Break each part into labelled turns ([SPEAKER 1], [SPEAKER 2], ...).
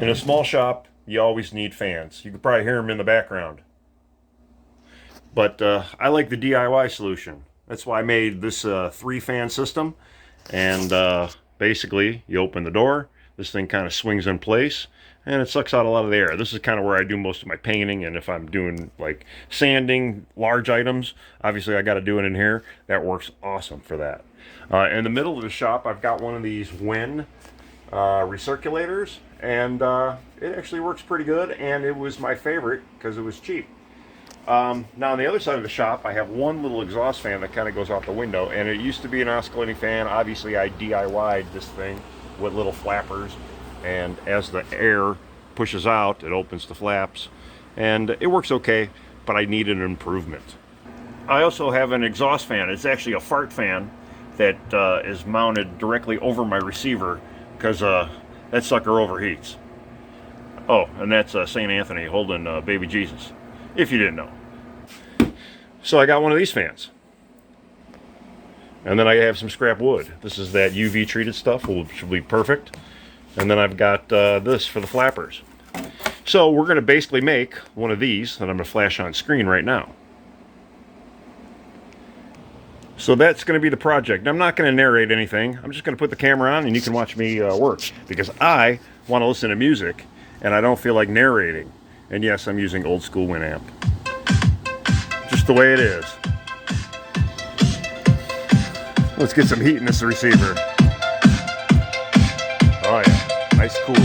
[SPEAKER 1] In a small shop, you always need fans. You could probably hear them in the background. But I like the DIY solution. That's why I made this 3-fan system. And basically, you open the door, this thing kind of swings in place, and it sucks out a lot of the air. This is kind of where I do most of my painting, and if I'm doing like sanding large items, obviously I got to do it in here. That works awesome for that. In the middle of the shop, I've got one of these Win recirculators, and it actually works pretty good, and it was my favorite because it was cheap. Now on the other side of the shop, I have one little exhaust fan that kind of goes out the window, and it used to be an oscillating fan. Obviously I DIY'd this thing with little flappers, and as the air pushes out, it opens the flaps, and it works okay, but I needed an improvement. I also have an exhaust fan. It's actually a fart fan that is mounted directly over my receiver because that sucker overheats. Oh, and that's St. Anthony holding baby Jesus, if you didn't know. So I got one of these fans. And then I have some scrap wood. This is that UV treated stuff, which will be perfect. And then I've got this for the flappers. So we're going to basically make one of these that I'm going to flash on screen right now. So that's going to be the project. I'm not going to narrate anything. I'm just going to put the camera on and you can watch me work. Because I want to listen to music and I don't feel like narrating. And yes, I'm using old school Winamp. Just the way it is. Let's get some heat in this receiver. Oh yeah, nice cool.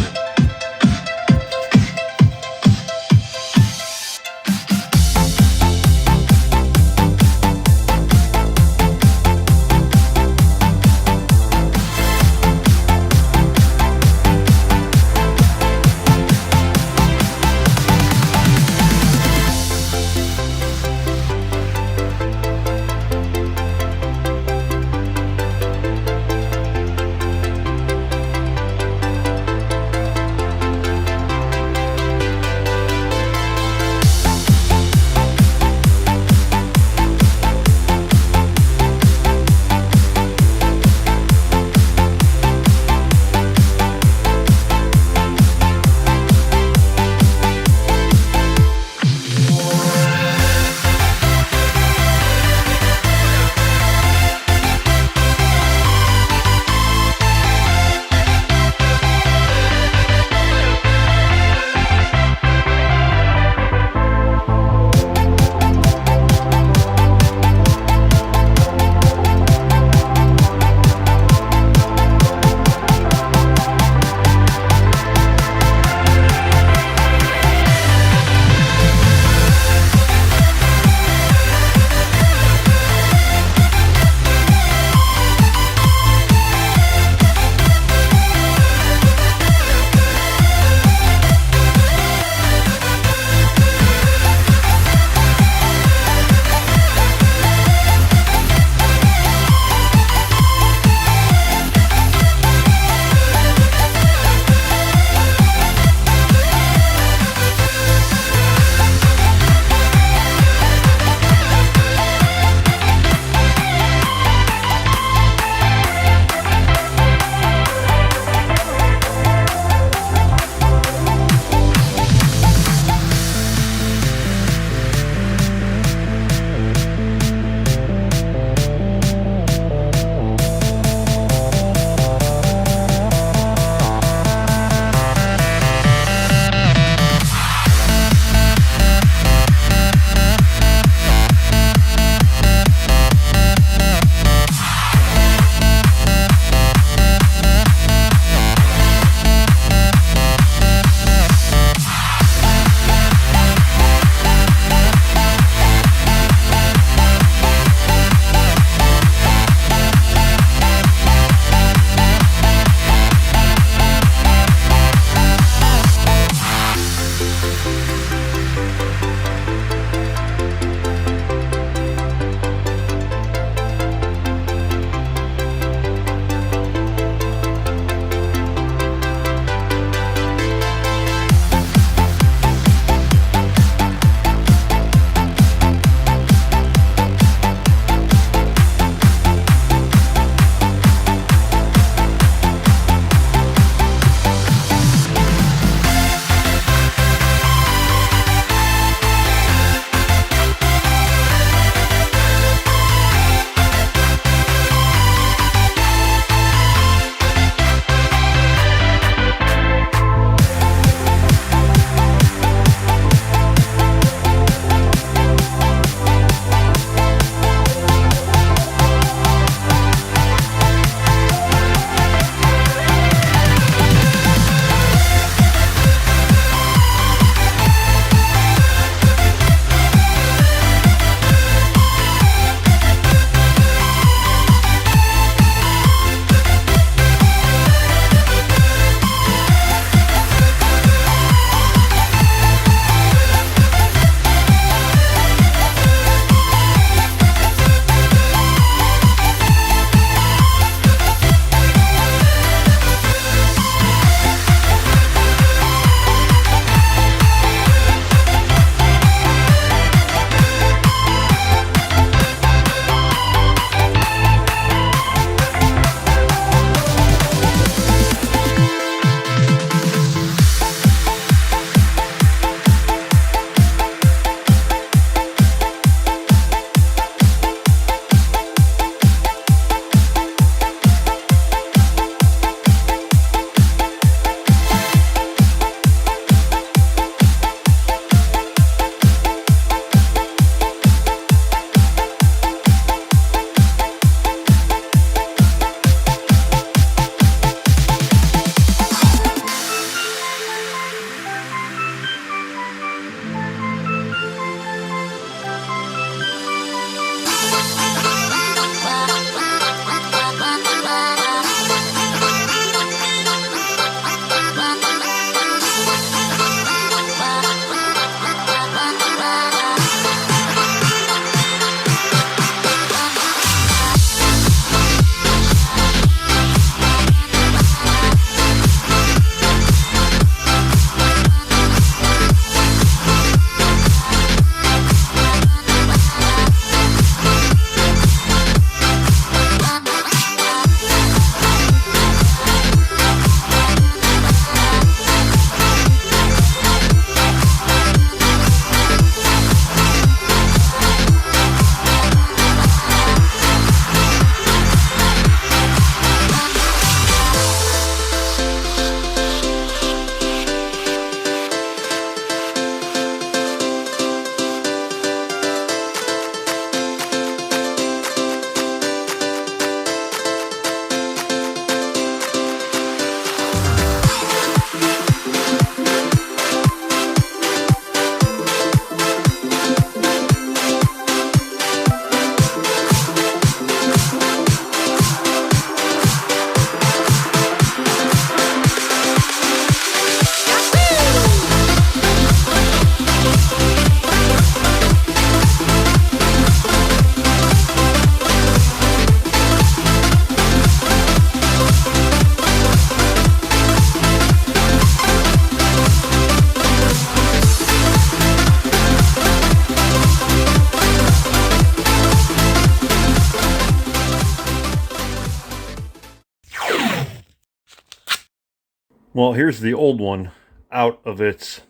[SPEAKER 1] Well, here's the old one out of its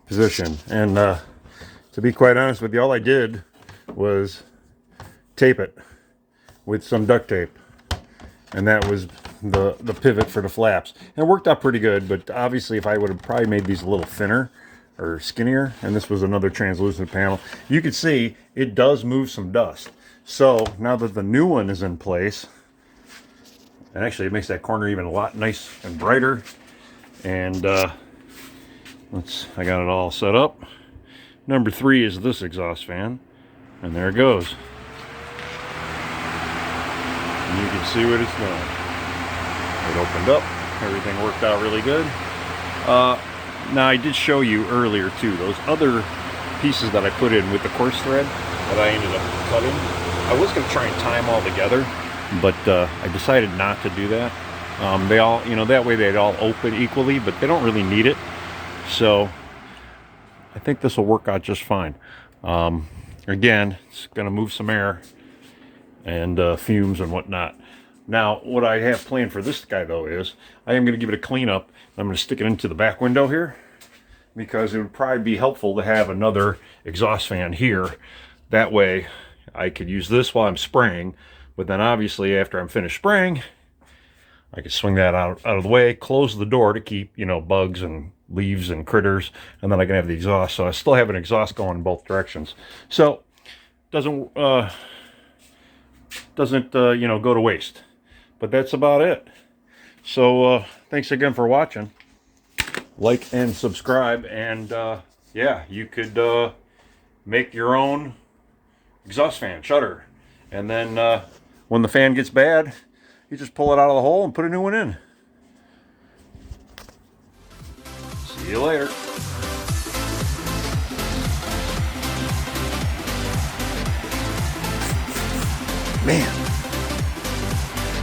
[SPEAKER 1] position. And to be quite honest with you, all I did was tape it with some duct tape. And that was the pivot for the flaps. And it worked out pretty good, but obviously if I would have probably made these a little thinner or skinnier, and this was another translucent panel, you can see it does move some dust. So now that the new one is in place, and actually it makes that corner even a lot nice and brighter. And I got it all set up. Number 3 is this exhaust fan, and there it goes. And you can see what it's done. It opened up, everything worked out really good. Now I did show you earlier too, those other pieces that I put in with the coarse thread that I ended up cutting. I was going to try and tie them all together, but I decided not to do that. They all, you know, that way they'd all open equally, but they don't really need it. So I think this will work out just fine. Again, it's going to move some air and fumes and whatnot. Now, what I have planned for this guy though is I am going to give it a clean up. I'm going to stick it into the back window here because it would probably be helpful to have another exhaust fan here. That way I could use this while I'm spraying, but then obviously after I'm finished spraying, I could swing that out of the way, close the door to keep, you know, bugs and leaves and critters, and then I can have the exhaust. So I still have an exhaust going in both directions. So doesn't you know, go to waste. But that's about it. So thanks again for watching. Like and subscribe, and yeah, you could make your own exhaust fan, Shutter, and then when the fan gets bad, you just pull it out of the hole and put a new one in. See you later. Man,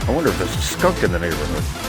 [SPEAKER 1] I wonder if there's a skunk in the neighborhood.